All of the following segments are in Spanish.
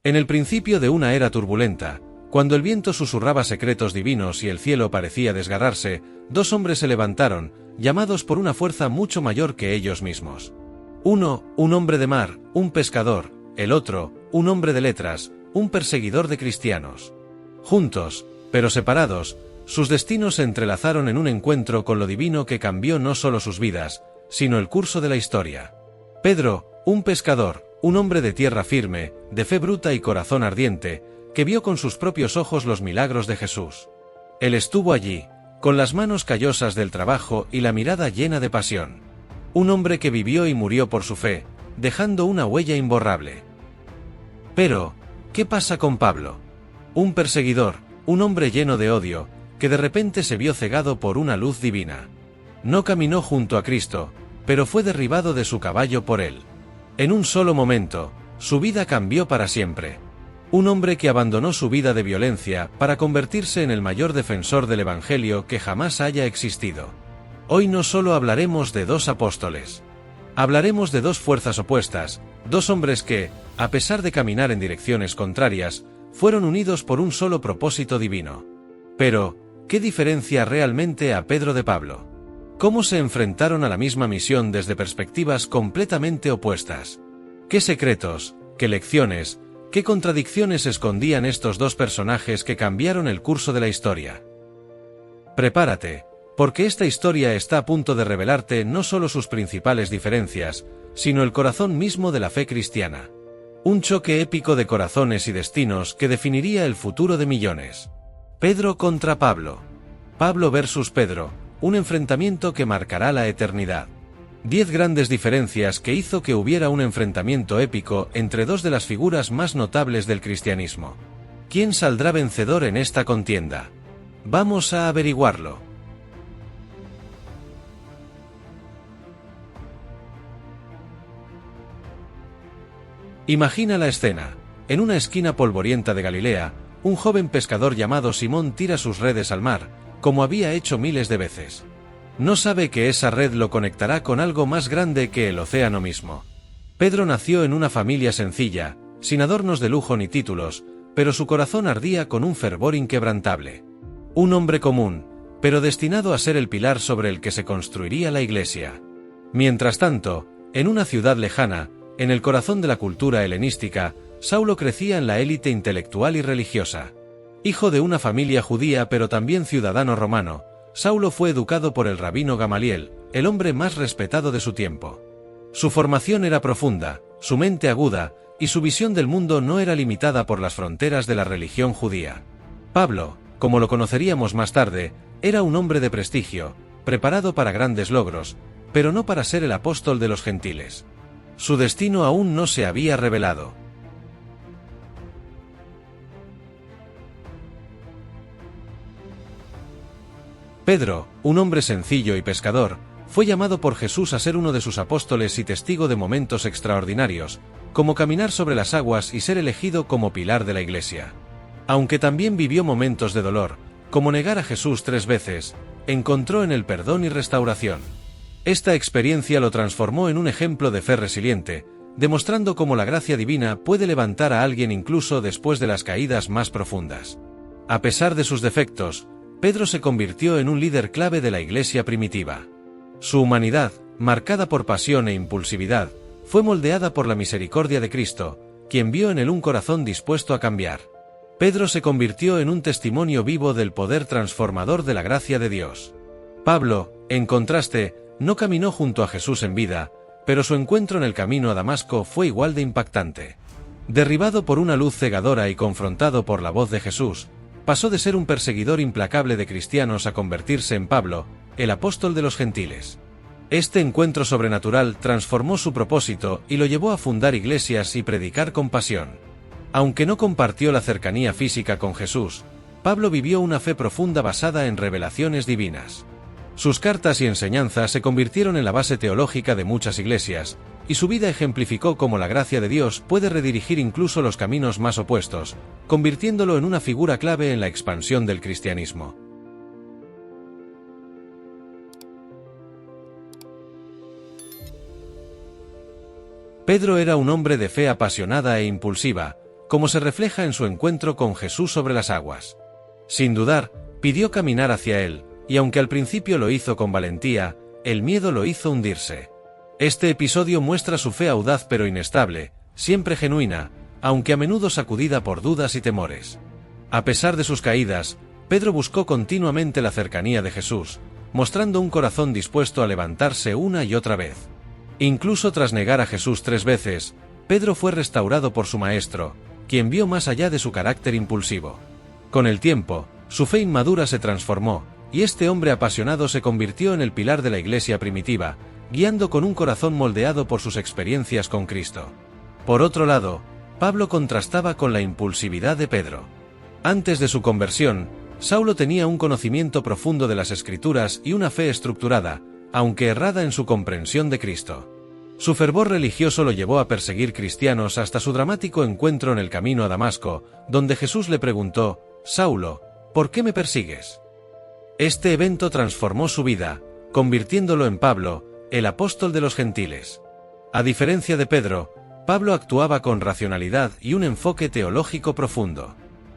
En el principio de una era turbulenta, cuando el viento susurraba secretos divinos y el cielo parecía desgarrarse, dos hombres se levantaron, llamados por una fuerza mucho mayor que ellos mismos. Uno, un hombre de mar, un pescador; el otro, un hombre de letras, un perseguidor de cristianos. Juntos, pero separados, sus destinos se entrelazaron en un encuentro con lo divino que cambió no solo sus vidas, sino el curso de la historia. Pedro, un pescador, un hombre de tierra firme, de fe bruta y corazón ardiente, que vio con sus propios ojos los milagros de Jesús. Él estuvo allí, con las manos callosas del trabajo y la mirada llena de pasión. Un hombre que vivió y murió por su fe, dejando una huella imborrable. Pero, ¿qué pasa con Pablo? Un perseguidor, un hombre lleno de odio, que de repente se vio cegado por una luz divina. No caminó junto a Cristo, pero fue derribado de su caballo por él. En un solo momento, su vida cambió para siempre. Un hombre que abandonó su vida de violencia para convertirse en el mayor defensor del Evangelio que jamás haya existido. Hoy no solo hablaremos de dos apóstoles. Hablaremos de dos fuerzas opuestas, dos hombres que, a pesar de caminar en direcciones contrarias, fueron unidos por un solo propósito divino. Pero, ¿qué diferencia realmente a Pedro de Pablo? ¿Cómo se enfrentaron a la misma misión desde perspectivas completamente opuestas? ¿Qué secretos, qué lecciones, qué contradicciones escondían estos dos personajes que cambiaron el curso de la historia? Prepárate, porque esta historia está a punto de revelarte no solo sus principales diferencias, sino el corazón mismo de la fe cristiana. Un choque épico de corazones y destinos que definiría el futuro de millones. Pedro contra Pablo. Pablo versus Pedro, un enfrentamiento que marcará la eternidad. 10 grandes diferencias que hizo que hubiera un enfrentamiento épico entre dos de las figuras más notables del cristianismo. ¿Quién saldrá vencedor en esta contienda? Vamos a averiguarlo. Imagina la escena. En una esquina polvorienta de Galilea, un joven pescador llamado Simón tira sus redes al mar, como había hecho miles de veces. No sabe que esa red lo conectará con algo más grande que el océano mismo. Pedro nació en una familia sencilla, sin adornos de lujo ni títulos, pero su corazón ardía con un fervor inquebrantable. Un hombre común, pero destinado a ser el pilar sobre el que se construiría la iglesia. Mientras tanto, en una ciudad lejana, en el corazón de la cultura helenística, Saulo crecía en la élite intelectual y religiosa. Hijo de una familia judía pero también ciudadano romano, Saulo fue educado por el rabino Gamaliel, el hombre más respetado de su tiempo. Su formación era profunda, su mente aguda, y su visión del mundo no era limitada por las fronteras de la religión judía. Pablo, como lo conoceríamos más tarde, era un hombre de prestigio, preparado para grandes logros, pero no para ser el apóstol de los gentiles. Su destino aún no se había revelado. Pedro, un hombre sencillo y pescador, fue llamado por Jesús a ser uno de sus apóstoles y testigo de momentos extraordinarios, como caminar sobre las aguas y ser elegido como pilar de la iglesia. Aunque también vivió momentos de dolor, como negar a Jesús 3 veces, encontró en él perdón y restauración. Esta experiencia lo transformó en un ejemplo de fe resiliente, demostrando cómo la gracia divina puede levantar a alguien incluso después de las caídas más profundas. A pesar de sus defectos, Pedro se convirtió en un líder clave de la iglesia primitiva. Su humanidad, marcada por pasión e impulsividad, fue moldeada por la misericordia de Cristo, quien vio en él un corazón dispuesto a cambiar. Pedro se convirtió en un testimonio vivo del poder transformador de la gracia de Dios. Pablo, en contraste, no caminó junto a Jesús en vida, pero su encuentro en el camino a Damasco fue igual de impactante. Derribado por una luz cegadora y confrontado por la voz de Jesús, pasó de ser un perseguidor implacable de cristianos a convertirse en Pablo, el apóstol de los gentiles. Este encuentro sobrenatural transformó su propósito y lo llevó a fundar iglesias y predicar con pasión. Aunque no compartió la cercanía física con Jesús, Pablo vivió una fe profunda basada en revelaciones divinas. Sus cartas y enseñanzas se convirtieron en la base teológica de muchas iglesias, y su vida ejemplificó cómo la gracia de Dios puede redirigir incluso los caminos más opuestos, convirtiéndolo en una figura clave en la expansión del cristianismo. Pedro era un hombre de fe apasionada e impulsiva, como se refleja en su encuentro con Jesús sobre las aguas. Sin dudar, pidió caminar hacia él, y aunque al principio lo hizo con valentía, el miedo lo hizo hundirse. Este episodio muestra su fe audaz pero inestable, siempre genuina, aunque a menudo sacudida por dudas y temores. A pesar de sus caídas, Pedro buscó continuamente la cercanía de Jesús, mostrando un corazón dispuesto a levantarse una y otra vez. Incluso tras negar a Jesús 3 veces, Pedro fue restaurado por su maestro, quien vio más allá de su carácter impulsivo. Con el tiempo, su fe inmadura se transformó, y este hombre apasionado se convirtió en el pilar de la iglesia primitiva, guiando con un corazón moldeado por sus experiencias con Cristo. Por otro lado, Pablo contrastaba con la impulsividad de Pedro. Antes de su conversión, Saulo tenía un conocimiento profundo de las Escrituras y una fe estructurada, aunque errada en su comprensión de Cristo. Su fervor religioso lo llevó a perseguir cristianos hasta su dramático encuentro en el camino a Damasco, donde Jesús le preguntó: «Saulo, ¿por qué me persigues?». Este evento transformó su vida, convirtiéndolo en Pablo, el apóstol de los gentiles. A diferencia de Pedro, Pablo actuaba con racionalidad y un enfoque teológico profundo.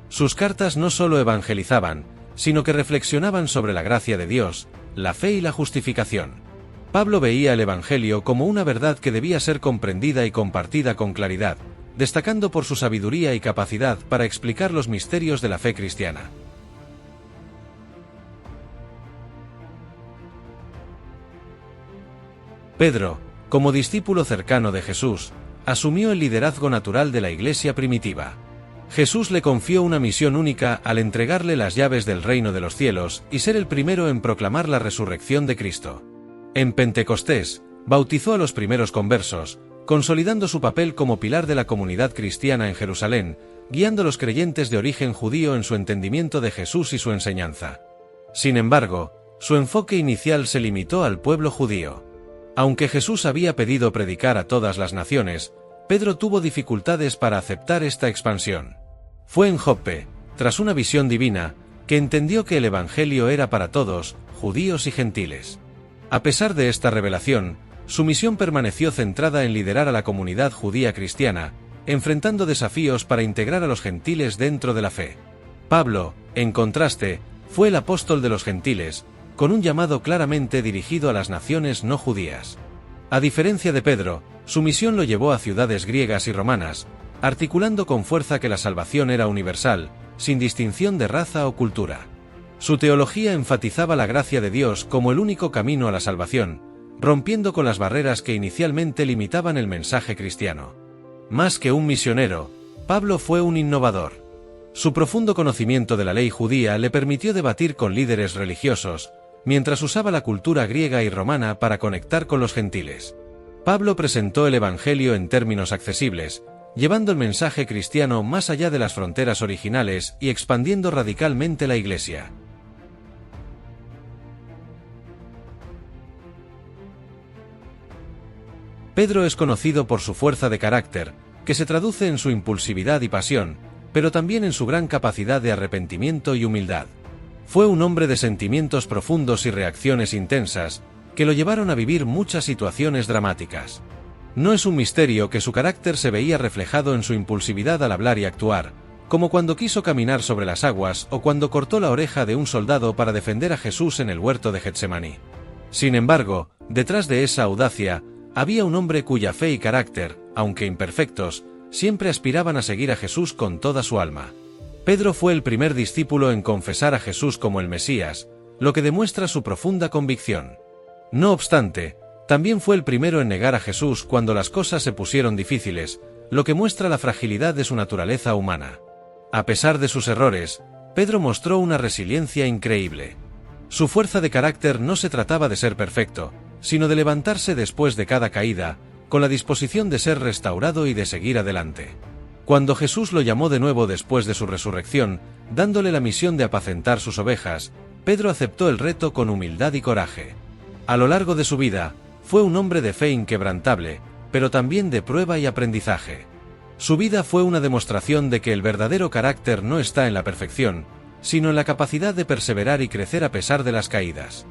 Sus cartas no solo evangelizaban, sino que reflexionaban sobre la gracia de Dios, la fe y la justificación. Pablo veía el Evangelio como una verdad que debía ser comprendida y compartida con claridad, destacando por su sabiduría y capacidad para explicar los misterios de la fe cristiana. Pedro, como discípulo cercano de Jesús, asumió el liderazgo natural de la iglesia primitiva. Jesús le confió una misión única al entregarle las llaves del reino de los cielos y ser el primero en proclamar la resurrección de Cristo. En Pentecostés, bautizó a los primeros conversos, consolidando su papel como pilar de la comunidad cristiana en Jerusalén, guiando a los creyentes de origen judío en su entendimiento de Jesús y su enseñanza. Sin embargo, su enfoque inicial se limitó al pueblo judío. Aunque Jesús había pedido predicar a todas las naciones, Pedro tuvo dificultades para aceptar esta expansión. Fue en Joppe, tras una visión divina, que entendió que el Evangelio era para todos, judíos y gentiles. A pesar de esta revelación, su misión permaneció centrada en liderar a la comunidad judía cristiana, enfrentando desafíos para integrar a los gentiles dentro de la fe. Pablo, en contraste, fue el apóstol de los gentiles, con un llamado claramente dirigido a las naciones no judías. A diferencia de Pedro, su misión lo llevó a ciudades griegas y romanas, articulando con fuerza que la salvación era universal, sin distinción de raza o cultura. Su teología enfatizaba la gracia de Dios como el único camino a la salvación, rompiendo con las barreras que inicialmente limitaban el mensaje cristiano. Más que un misionero, Pablo fue un innovador. Su profundo conocimiento de la ley judía le permitió debatir con líderes religiosos, mientras usaba la cultura griega y romana para conectar con los gentiles. Pablo presentó el Evangelio en términos accesibles, llevando el mensaje cristiano más allá de las fronteras originales y expandiendo radicalmente la Iglesia. Pedro es conocido por su fuerza de carácter, que se traduce en su impulsividad y pasión, pero también en su gran capacidad de arrepentimiento y humildad. Fue un hombre de sentimientos profundos y reacciones intensas, que lo llevaron a vivir muchas situaciones dramáticas. No es un misterio que su carácter se veía reflejado en su impulsividad al hablar y actuar, como cuando quiso caminar sobre las aguas o cuando cortó la oreja de un soldado para defender a Jesús en el huerto de Getsemaní. Sin embargo, detrás de esa audacia, había un hombre cuya fe y carácter, aunque imperfectos, siempre aspiraban a seguir a Jesús con toda su alma. Pedro fue el primer discípulo en confesar a Jesús como el Mesías, lo que demuestra su profunda convicción. No obstante, también fue el primero en negar a Jesús cuando las cosas se pusieron difíciles, lo que muestra la fragilidad de su naturaleza humana. A pesar de sus errores, Pedro mostró una resiliencia increíble. Su fuerza de carácter no se trataba de ser perfecto, sino de levantarse después de cada caída, con la disposición de ser restaurado y de seguir adelante. Cuando Jesús lo llamó de nuevo después de su resurrección, dándole la misión de apacentar sus ovejas, Pedro aceptó el reto con humildad y coraje. A lo largo de su vida, fue un hombre de fe inquebrantable, pero también de prueba y aprendizaje. Su vida fue una demostración de que el verdadero carácter no está en la perfección, sino en la capacidad de perseverar y crecer a pesar de las caídas.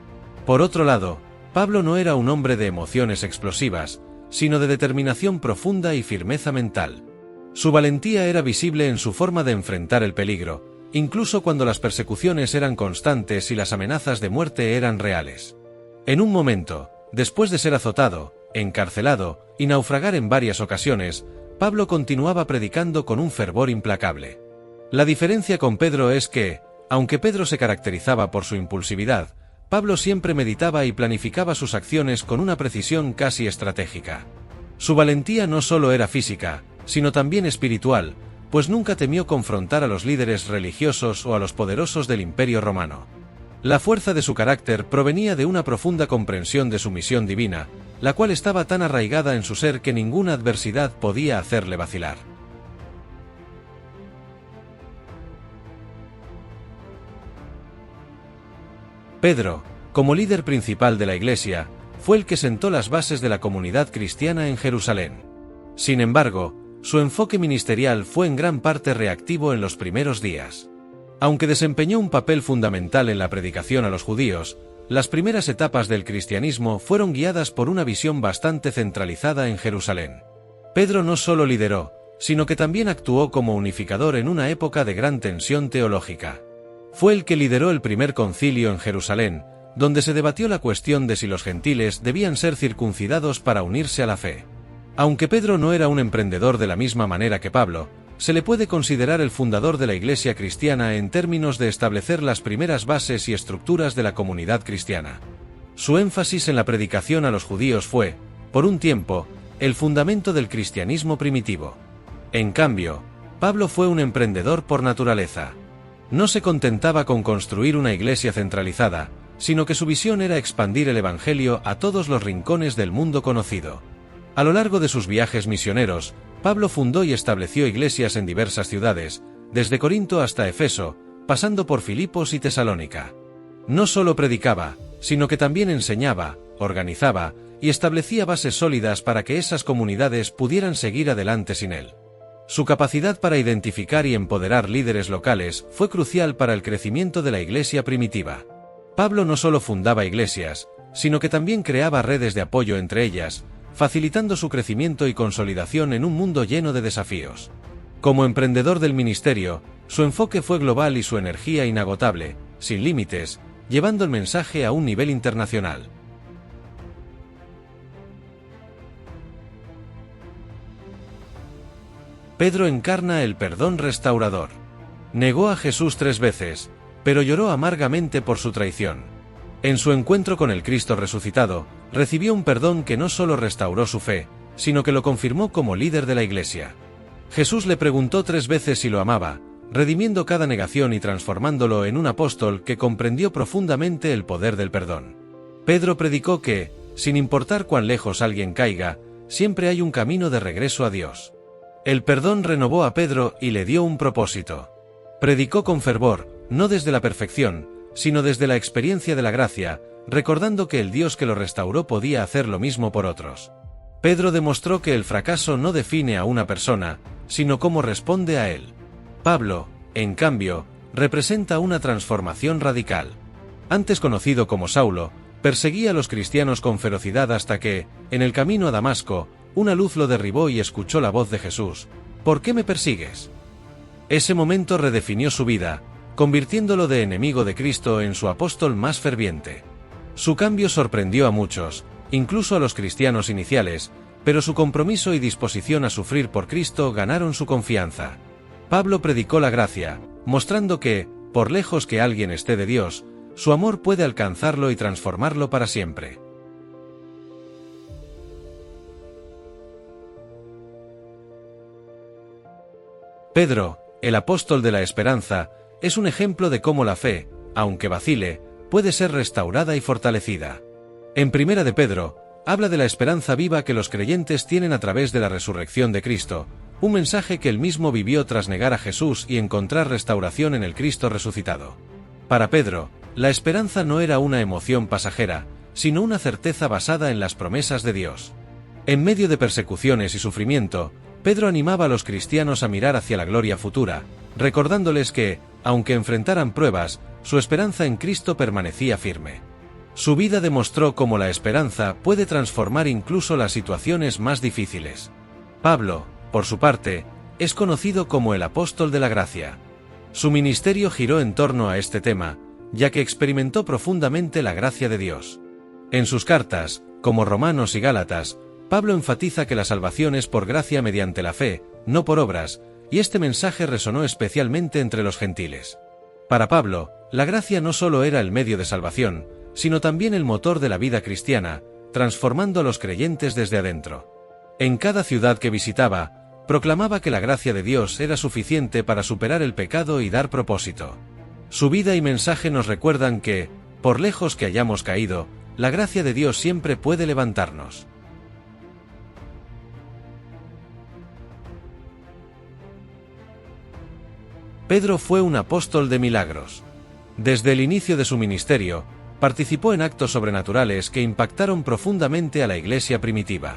Por otro lado, Pablo no era un hombre de emociones explosivas, sino de determinación profunda y firmeza mental. Su valentía era visible en su forma de enfrentar el peligro, incluso cuando las persecuciones eran constantes y las amenazas de muerte eran reales. En un momento, después de ser azotado, encarcelado y naufragar en varias ocasiones, Pablo continuaba predicando con un fervor implacable. La diferencia con Pedro es que, aunque Pedro se caracterizaba por su impulsividad, Pablo siempre meditaba y planificaba sus acciones con una precisión casi estratégica. Su valentía no solo era física, sino también espiritual, pues nunca temió confrontar a los líderes religiosos o a los poderosos del Imperio Romano. La fuerza de su carácter provenía de una profunda comprensión de su misión divina, la cual estaba tan arraigada en su ser que ninguna adversidad podía hacerle vacilar. Pedro, como líder principal de la Iglesia, fue el que sentó las bases de la comunidad cristiana en Jerusalén. Sin embargo, su enfoque ministerial fue en gran parte reactivo en los primeros días. Aunque desempeñó un papel fundamental en la predicación a los judíos, las primeras etapas del cristianismo fueron guiadas por una visión bastante centralizada en Jerusalén. Pedro no solo lideró, sino que también actuó como unificador en una época de gran tensión teológica. Fue el que lideró el primer concilio en Jerusalén, donde se debatió la cuestión de si los gentiles debían ser circuncidados para unirse a la fe. Aunque Pedro no era un emprendedor de la misma manera que Pablo, se le puede considerar el fundador de la Iglesia cristiana en términos de establecer las primeras bases y estructuras de la comunidad cristiana. Su énfasis en la predicación a los judíos fue, por un tiempo, el fundamento del cristianismo primitivo. En cambio, Pablo fue un emprendedor por naturaleza. No se contentaba con construir una iglesia centralizada, sino que su visión era expandir el Evangelio a todos los rincones del mundo conocido. A lo largo de sus viajes misioneros, Pablo fundó y estableció iglesias en diversas ciudades, desde Corinto hasta Efeso, pasando por Filipos y Tesalónica. No solo predicaba, sino que también enseñaba, organizaba y establecía bases sólidas para que esas comunidades pudieran seguir adelante sin él. Su capacidad para identificar y empoderar líderes locales fue crucial para el crecimiento de la iglesia primitiva. Pablo no solo fundaba iglesias, sino que también creaba redes de apoyo entre ellas, facilitando su crecimiento y consolidación en un mundo lleno de desafíos. Como emprendedor del ministerio, su enfoque fue global y su energía inagotable, sin límites, llevando el mensaje a un nivel internacional. Pedro encarna el perdón restaurador. Negó a Jesús 3 veces, pero lloró amargamente por su traición. En su encuentro con el Cristo resucitado, recibió un perdón que no solo restauró su fe, sino que lo confirmó como líder de la Iglesia. Jesús le preguntó 3 veces si lo amaba, redimiendo cada negación y transformándolo en un apóstol que comprendió profundamente el poder del perdón. Pedro predicó que, sin importar cuán lejos alguien caiga, siempre hay un camino de regreso a Dios. El perdón renovó a Pedro y le dio un propósito. Predicó con fervor, no desde la perfección, sino desde la experiencia de la gracia, recordando que el Dios que lo restauró podía hacer lo mismo por otros. Pedro demostró que el fracaso no define a una persona, sino cómo responde a él. Pablo, en cambio, representa una transformación radical. Antes conocido como Saulo, perseguía a los cristianos con ferocidad hasta que, en el camino a Damasco, una luz lo derribó y escuchó la voz de Jesús: ¿por qué me persigues? Ese momento redefinió su vida, convirtiéndolo de enemigo de Cristo en su apóstol más ferviente. Su cambio sorprendió a muchos, incluso a los cristianos iniciales, pero su compromiso y disposición a sufrir por Cristo ganaron su confianza. Pablo predicó la gracia, mostrando que, por lejos que alguien esté de Dios, su amor puede alcanzarlo y transformarlo para siempre. Pedro, el apóstol de la esperanza, es un ejemplo de cómo la fe, aunque vacile, puede ser restaurada y fortalecida. En Primera de Pedro, habla de la esperanza viva que los creyentes tienen a través de la resurrección de Cristo, un mensaje que él mismo vivió tras negar a Jesús y encontrar restauración en el Cristo resucitado. Para Pedro, la esperanza no era una emoción pasajera, sino una certeza basada en las promesas de Dios. En medio de persecuciones y sufrimiento, Pedro animaba a los cristianos a mirar hacia la gloria futura, recordándoles que, aunque enfrentaran pruebas, su esperanza en Cristo permanecía firme. Su vida demostró cómo la esperanza puede transformar incluso las situaciones más difíciles. Pablo, por su parte, es conocido como el apóstol de la gracia. Su ministerio giró en torno a este tema, ya que experimentó profundamente la gracia de Dios. En sus cartas, como Romanos y Gálatas, Pablo enfatiza que la salvación es por gracia mediante la fe, no por obras, y este mensaje resonó especialmente entre los gentiles. Para Pablo, la gracia no solo era el medio de salvación, sino también el motor de la vida cristiana, transformando a los creyentes desde adentro. En cada ciudad que visitaba, proclamaba que la gracia de Dios era suficiente para superar el pecado y dar propósito. Su vida y mensaje nos recuerdan que, por lejos que hayamos caído, la gracia de Dios siempre puede levantarnos. Pedro fue un apóstol de milagros. Desde el inicio de su ministerio, participó en actos sobrenaturales que impactaron profundamente a la iglesia primitiva.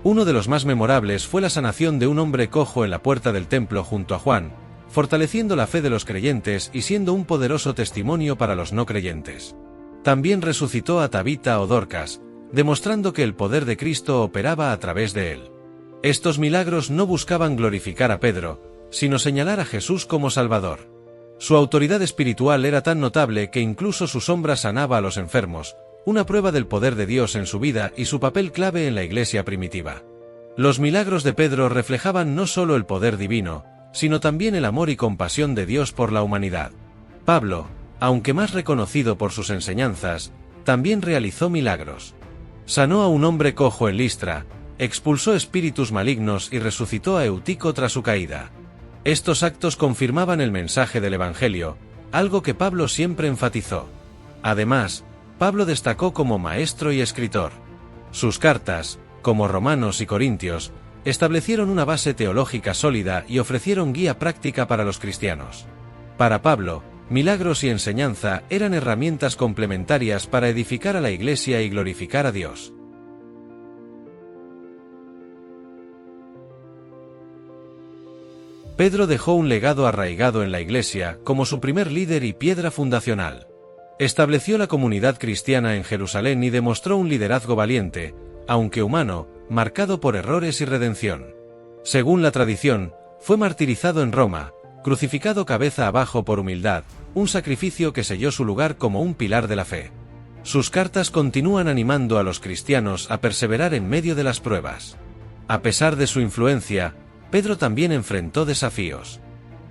Uno de los más memorables fue la sanación de un hombre cojo en la puerta del templo junto a Juan, fortaleciendo la fe de los creyentes y siendo un poderoso testimonio para los no creyentes. También resucitó a Tabita o Dorcas, demostrando que el poder de Cristo operaba a través de él. Estos milagros no buscaban glorificar a Pedro, sino señalar a Jesús como Salvador. Su autoridad espiritual era tan notable que incluso su sombra sanaba a los enfermos, una prueba del poder de Dios en su vida y su papel clave en la iglesia primitiva. Los milagros de Pedro reflejaban no solo el poder divino, sino también el amor y compasión de Dios por la humanidad. Pablo, aunque más reconocido por sus enseñanzas, también realizó milagros. Sanó a un hombre cojo en Listra, expulsó espíritus malignos y resucitó a Eutico tras su caída. Estos actos confirmaban el mensaje del Evangelio, algo que Pablo siempre enfatizó. Además, Pablo destacó como maestro y escritor. Sus cartas, como Romanos y Corintios, establecieron una base teológica sólida y ofrecieron guía práctica para los cristianos. Para Pablo, milagros y enseñanza eran herramientas complementarias para edificar a la Iglesia y glorificar a Dios. Pedro dejó un legado arraigado en la Iglesia como su primer líder y piedra fundacional. Estableció la comunidad cristiana en Jerusalén y demostró un liderazgo valiente, aunque humano, marcado por errores y redención. Según la tradición, fue martirizado en Roma, crucificado cabeza abajo por humildad, un sacrificio que selló su lugar como un pilar de la fe. Sus cartas continúan animando a los cristianos a perseverar en medio de las pruebas. A pesar de su influencia, Pedro también enfrentó desafíos.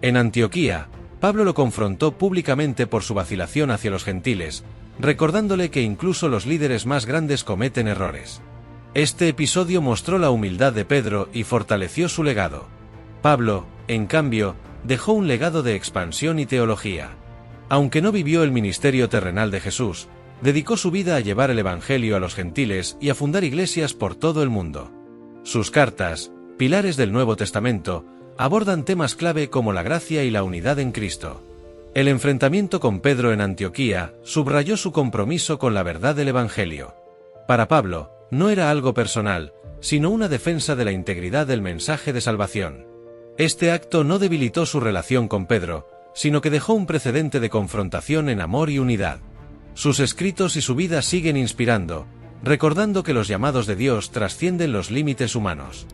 En Antioquía, Pablo lo confrontó públicamente por su vacilación hacia los gentiles, recordándole que incluso los líderes más grandes cometen errores. Este episodio mostró la humildad de Pedro y fortaleció su legado. Pablo, en cambio, dejó un legado de expansión y teología. Aunque no vivió el ministerio terrenal de Jesús, dedicó su vida a llevar el Evangelio a los gentiles y a fundar iglesias por todo el mundo. Sus cartas, pilares del Nuevo Testamento, abordan temas clave como la gracia y la unidad en Cristo. El enfrentamiento con Pedro en Antioquía subrayó su compromiso con la verdad del Evangelio. Para Pablo, no era algo personal, sino una defensa de la integridad del mensaje de salvación. Este acto no debilitó su relación con Pedro, sino que dejó un precedente de confrontación en amor y unidad. Sus escritos y su vida siguen inspirando, recordando que los llamados de Dios trascienden los límites humanos.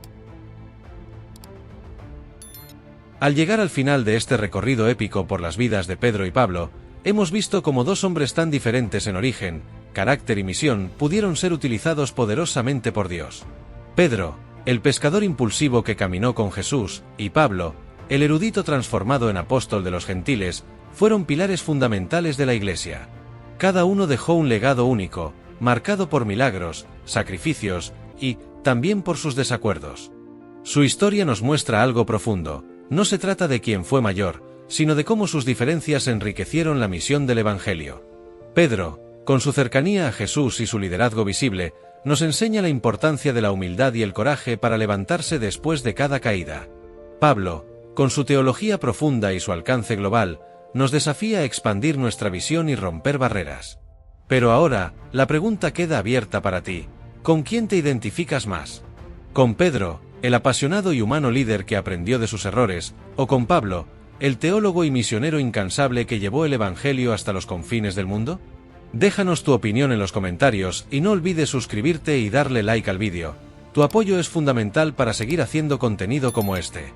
Al llegar al final de este recorrido épico por las vidas de Pedro y Pablo, hemos visto cómo dos hombres tan diferentes en origen, carácter y misión pudieron ser utilizados poderosamente por Dios. Pedro, el pescador impulsivo que caminó con Jesús, y Pablo, el erudito transformado en apóstol de los gentiles, fueron pilares fundamentales de la Iglesia. Cada uno dejó un legado único, marcado por milagros, sacrificios y, también por sus desacuerdos. Su historia nos muestra algo profundo. No se trata de quién fue mayor, sino de cómo sus diferencias enriquecieron la misión del Evangelio. Pedro, con su cercanía a Jesús y su liderazgo visible, nos enseña la importancia de la humildad y el coraje para levantarse después de cada caída. Pablo, con su teología profunda y su alcance global, nos desafía a expandir nuestra visión y romper barreras. Pero ahora, la pregunta queda abierta para ti: ¿con quién te identificas más? ¿Con Pedro, el apasionado y humano líder que aprendió de sus errores, o con Pablo, el teólogo y misionero incansable que llevó el Evangelio hasta los confines del mundo? Déjanos tu opinión en los comentarios y no olvides suscribirte y darle like al vídeo. Tu apoyo es fundamental para seguir haciendo contenido como este.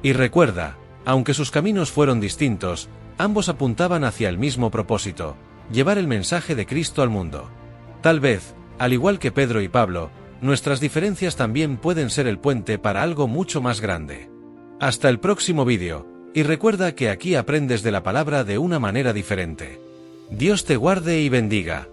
Y recuerda, aunque sus caminos fueron distintos, ambos apuntaban hacia el mismo propósito: llevar el mensaje de Cristo al mundo. Tal vez, al igual que Pedro y Pablo, nuestras diferencias también pueden ser el puente para algo mucho más grande. Hasta el próximo vídeo, y recuerda que aquí aprendes de la palabra de una manera diferente. Dios te guarde y bendiga.